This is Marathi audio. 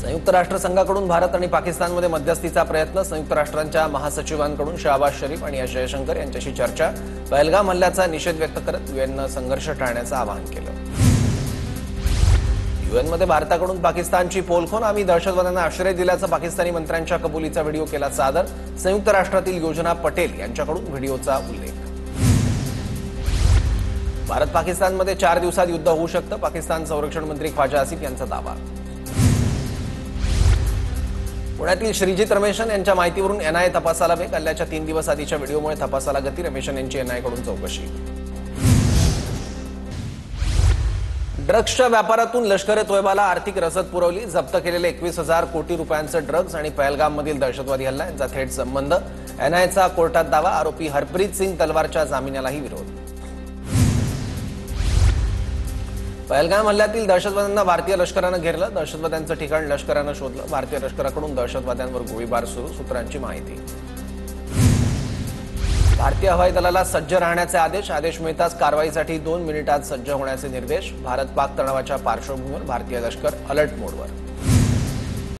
संयुक्त राष्ट्रसंघाकडून भारत आणि पाकिस्तानमध्ये मध्यस्थीचा प्रयत्न. संयुक्त राष्ट्रांच्या महासचिवांकडून शहबाज शरीफ आणि एस जयशंकर यांच्याशी चर्चा. पहलगाम हल्ल्याचा निषेध व्यक्त करत यूएननं संघर्ष टाळण्याचं आवाहन केलं. यूएनमध्ये भारताकडून पाकिस्तानची पोलखोल. आम्ही दहशतवाद्यांना आश्रय दिल्याचा पाकिस्तानी मंत्र्यांच्या कबुलीचा व्हिडिओ केला सादर. संयुक्त राष्ट्रातील योजना पटेल यांच्याकडून व्हिडिओचा उल्लेख. भारत पाकिस्तानमध्ये 4 दिवसात युद्ध होऊ शकतं. पाकिस्तान संरक्षण मंत्री ख्वाजा आसिफ यांचा दावा. पुण्यातील श्रीजित रमेशन यांच्या माहितीवरून एनआयए तपासाला वेग. हल्ल्याच्या 3 दिवस आधीच्या व्हिडिओमुळे तपासाला गती. रमेशन यांची एनआयएकडून चौकशी. ड्रग्सच्या व्यापारातून लष्कर-ए-तोयबाला आर्थिक रसद पुरवली. जप्त केलेले 21,000 कोटी रुपयांचे ड्रग्ज आणि पहलगाममधील दहशतवादी हल्ला यांचा थेट संबंध. एनआयएचा कोर्टात दावा. आरोपी हरप्रीत सिंग तलवारच्या जामिनालाही विरोध. पहलगाम हल्ल्यातील दहशतवाद्यांना भारतीय लष्करानं घेरलं. दहशतवाद्यांचं ठिकाण लष्करानं शोधलं. भारतीय लष्कराकडून दहशतवाद्यांवर गोळीबार सुरू. सूत्रांची माहिती. भारतीय हवाई दलाला सज्ज राहण्याचे आदेश. आदेश मिळताच कारवाईसाठी 2 मिनिटात सज्ज होण्याचे निर्देश. भारत-पाक तणावाच्या पार्श्वभूमीवर भारतीय लष्कर अलर्ट मोडवर.